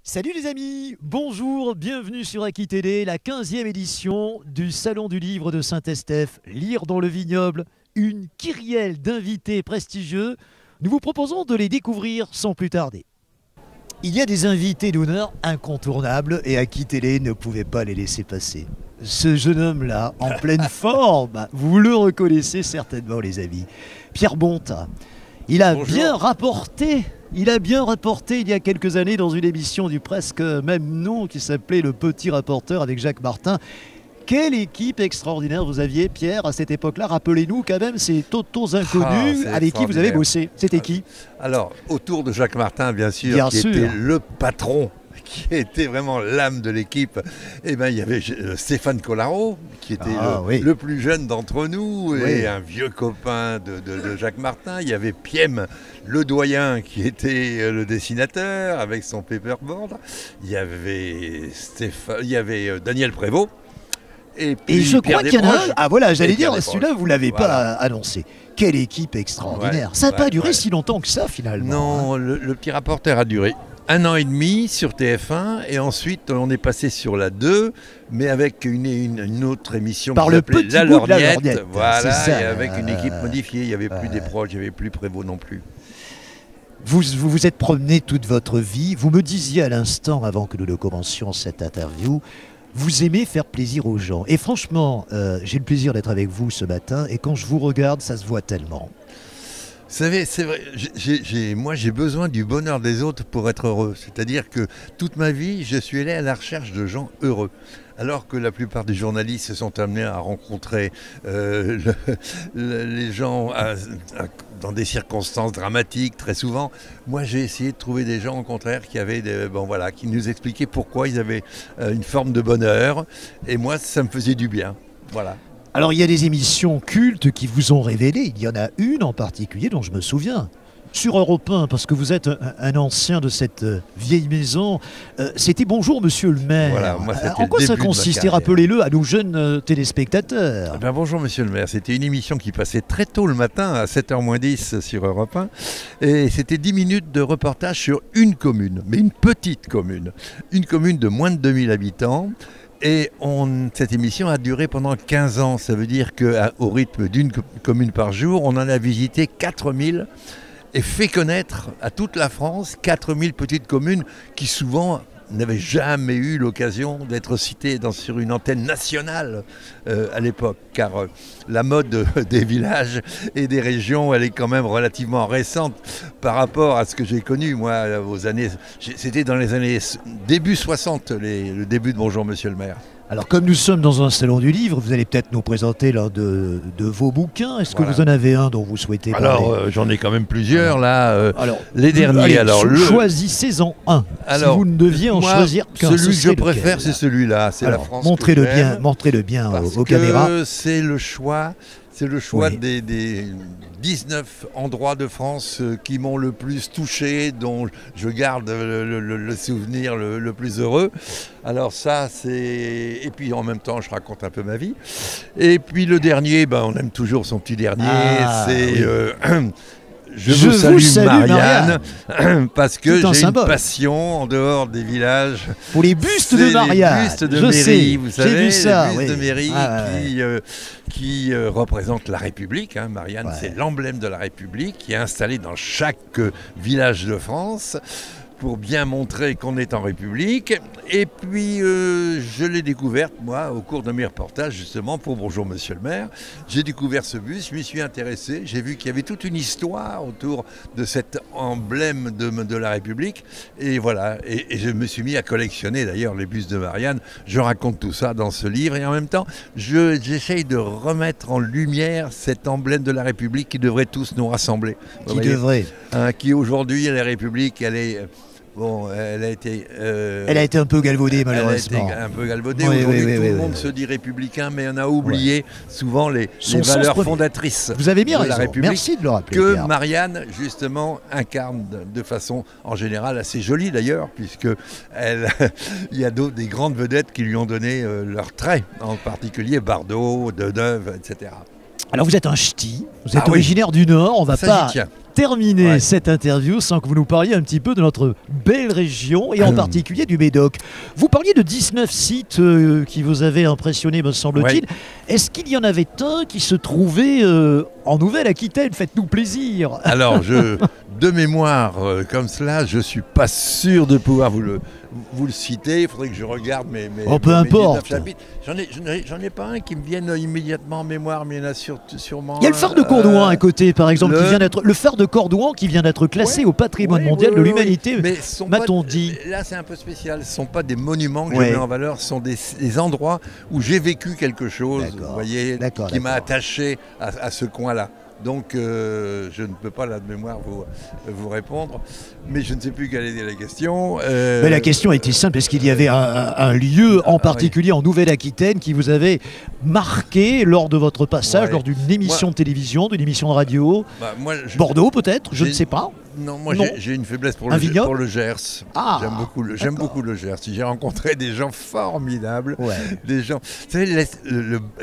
Salut les amis, bonjour, bienvenue sur Aki Télé, la 15e édition du Salon du Livre de Saint-Estèphe, Lire dans le Vignoble, une kyrielle d'invités prestigieux. Nous vous proposons de les découvrir sans plus tarder. Il y a des invités d'honneur incontournables et Aki Télé ne pouvait pas les laisser passer. Ce jeune homme-là, en pleine forme, vous le reconnaissez certainement les amis, Pierre Bonta. Il a bien rapporté il y a quelques années dans une émission du presque même nom qui s'appelait Le Petit Rapporteur avec Jacques Martin. Quelle équipe extraordinaire vous aviez, Pierre, à cette époque-là. Rappelez-nous quand même ces totaux inconnus avec qui vous avez bossé. C'était qui? Alors, autour de Jacques Martin, bien sûr, qui était le patron, qui était vraiment l'âme de l'équipe. Eh ben, il y avait Stéphane Collaro, qui était le plus jeune d'entre nous, et un vieux copain de Jacques Martin. Il y avait Piem, le doyen, qui était le dessinateur, avec son paperboard. Il y avait Daniel Prévost. Et je crois qu'il y en a un. Ah voilà, j'allais dire, celui-là, vous ne l'avez pas annoncé. Quelle équipe extraordinaire. Ça n'a pas duré si longtemps que ça, finalement. Non, le Petit Rapporteur a duré 1 an et demi sur TF1 et ensuite on est passé sur la 2, mais avec une autre émission par le petit La bout de la Lorgnette, Lorgnette. Voilà, ça, et avec une équipe modifiée. Il n'y avait plus des proches, il n'y avait plus Prévost non plus. Vous vous êtes promené toute votre vie. Vous me disiez à l'instant, avant que nous ne commencions cette interview, vous aimez faire plaisir aux gens. Et franchement, j'ai le plaisir d'être avec vous ce matin. Et quand je vous regarde, ça se voit tellement. Vous savez, c'est vrai, moi j'ai besoin du bonheur des autres pour être heureux. C'est-à-dire que toute ma vie, je suis allé à la recherche de gens heureux. Alors que la plupart des journalistes se sont amenés à rencontrer les gens dans des circonstances dramatiques très souvent. Moi j'ai essayé de trouver des gens au contraire qui avaient qui nous expliquaient pourquoi ils avaient une forme de bonheur. Et moi ça me faisait du bien. Voilà. Alors il y a des émissions cultes qui vous ont révélé, il y en a une en particulier dont je me souviens, sur Europe 1, parce que vous êtes un ancien de cette vieille maison, c'était Bonjour Monsieur le Maire. Voilà, moi, en quoi ça consistait, rappelez-le à nos jeunes téléspectateurs? Bonjour Monsieur le Maire, c'était une émission qui passait très tôt le matin, à 7h moins 10 sur Europe 1, et c'était 10 minutes de reportage sur une commune, mais une petite commune, une commune de moins de 2000 habitants. Et cette émission a duré pendant 15 ans. Ça veut dire qu'au rythme d'une commune par jour, on en a visité 4000 et fait connaître à toute la France 4000 petites communes qui souvent n'avaient jamais eu l'occasion d'être citées sur une antenne nationale à l'époque. Car la mode des villages et des régions, elle est quand même relativement récente par rapport à ce que j'ai connu, moi, aux années... C'était dans les années début 60, le début de Bonjour Monsieur le Maire. Alors comme nous sommes dans un salon du livre, vous allez peut-être nous présenter l'un de vos bouquins. Est-ce que vous en avez un dont vous souhaitez parler? Alors j'en ai quand même plusieurs là. Les derniers. Choisissez-en un. Si vous ne deviez en choisir qu'un. Celui que je préfère, c'est celui-là. C'est La France. Montrez-le bien aux caméras. C'est le choix. C'est le choix des 19 endroits de France qui m'ont le plus touché, dont je garde le souvenir le plus heureux. Alors ça, c'est... Et puis en même temps, je raconte un peu ma vie. Et puis le dernier, on aime toujours son petit dernier, c'est... Je vous salue Marianne, parce que j'ai une passion en dehors des villages. Pour les bustes de Marianne. Les bustes de mairie, vous savez, vu ça, les bustes de mairie qui représentent la République. Marianne, c'est l'emblème de la République qui est installé dans chaque village de France pour bien montrer qu'on est en République. Et puis, je l'ai découverte, moi, au cours de mes reportages, justement, pour Bonjour Monsieur le Maire. J'ai découvert ce bus, je m'y suis intéressé, j'ai vu qu'il y avait toute une histoire autour de cet emblème de la République. Et voilà, et je me suis mis à collectionner, d'ailleurs, les bus de Marianne. Je raconte tout ça dans ce livre, et en même temps, j'essaye de remettre en lumière cet emblème de la République qui devrait tous nous rassembler. Qui aujourd'hui, la République, elle est... elle a été un peu galvaudée, malheureusement. Elle a été un peu galvaudée. Aujourd'hui, tout le monde se dit républicain, mais on a oublié souvent les valeurs fondatrices de la République. Merci de le rappeler, que Pierre. Marianne, justement, incarne de façon, en général, assez jolie d'ailleurs, puisque il y a des grandes vedettes qui lui ont donné leurs traits, en particulier Bardot, Deneuve, etc. Alors vous êtes un ch'ti, vous êtes originaire du Nord, on va pas... terminer cette interview sans que vous nous parliez un petit peu de notre belle région et en particulier du Médoc. Vous parliez de 19 sites qui vous avaient impressionné, me semble-t-il. Est-ce qu'il y en avait un qui se trouvait en Nouvelle-Aquitaine? Faites-nous plaisir. Alors, de mémoire comme cela, je ne suis pas sûr de pouvoir vous le citer. Il faudrait que je regarde mes peu importe. 19 chapitres. J'en ai pas un qui me vienne immédiatement en mémoire, mais il y en a sûrement. Il y a le phare de Cordouan à côté, par exemple, qui vient d'être le phare de Cordouan qui vient d'être classé au patrimoine mondial de l'humanité. M'a-t-on dit? Là, c'est un peu spécial. Ce ne sont pas des monuments que je mets en valeur, ce sont des endroits où j'ai vécu quelque chose, vous voyez, qui m'a attaché à ce coin-là. Donc, je ne peux pas, là, de mémoire, vous répondre. Mais je ne sais plus quelle était la question. Mais la question était simple. Est-ce qu'il y avait un lieu en particulier en Nouvelle-Aquitaine qui vous avait marqué lors de votre passage, lors d'une émission de télévision, d'une émission de radio? Bordeaux, peut-être? Je ne sais pas. Non, moi j'ai une faiblesse pour le Gers. J'aime beaucoup le Gers. J'ai rencontré des gens formidables, des gens. Vous savez,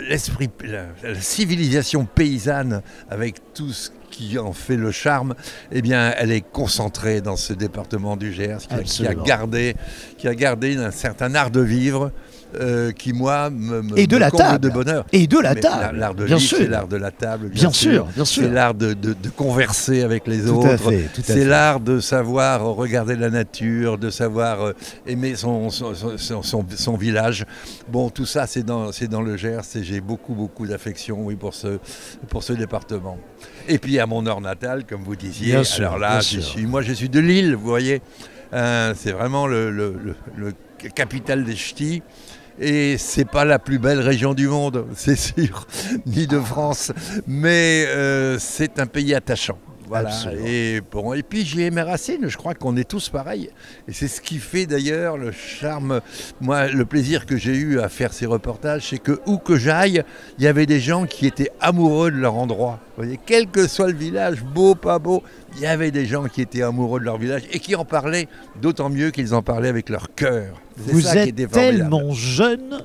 l'esprit, la civilisation paysanne avec tout ce qui en fait le charme, eh bien, elle est concentrée dans ce département du Gers qui a gardé un certain art de vivre. Qui moi me comble de bonheur. Et de la table. L'art de vivre, c'est l'art de la table. Bien sûr. C'est l'art de converser avec les autres. C'est l'art de savoir regarder la nature, de savoir aimer son village. Bon, tout ça, c'est dans le Gers et j'ai beaucoup d'affection, pour ce département. Et puis à mon nord natal, comme vous disiez. Alors là, je suis de Lille, vous voyez. C'est vraiment le capitale des ch'tis. Et c'est pas la plus belle région du monde, c'est sûr, ni de France, mais c'est un pays attachant. Voilà. Et puis j'y ai mes racines, je crois qu'on est tous pareils. Et c'est ce qui fait d'ailleurs le charme, moi le plaisir que j'ai eu à faire ces reportages, c'est que où que j'aille, il y avait des gens qui étaient amoureux de leur endroit. Vous voyez, quel que soit le village, beau, pas beau, il y avait des gens qui étaient amoureux de leur village et qui en parlaient, d'autant mieux qu'ils en parlaient avec leur cœur. Vous êtes tellement jeune.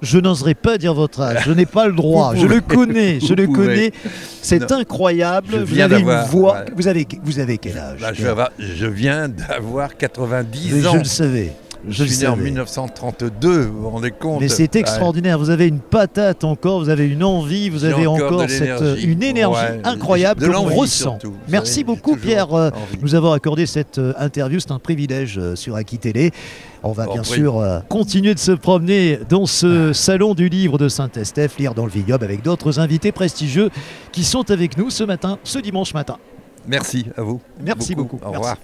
Je n'oserais pas dire votre âge, je n'ai pas le droit, je le connais, c'est incroyable, vous avez une voix, vous avez quel âge? Je viens d'avoir 90 ans. Je le savais. Je suis né en 1932, vous vous rendez compte? Mais c'est extraordinaire, vous avez une patate encore, vous avez une envie, vous avez encore une énergie incroyable que l'on ressent. Merci beaucoup Pierre de nous avoir accordé cette interview, c'est un privilège sur Aki Télé. On va bien sûr continuer de se promener dans ce salon du livre de Saint-Estèphe, lire dans le vignoble avec d'autres invités prestigieux qui sont avec nous ce dimanche matin. Merci à vous. Merci beaucoup. Au revoir.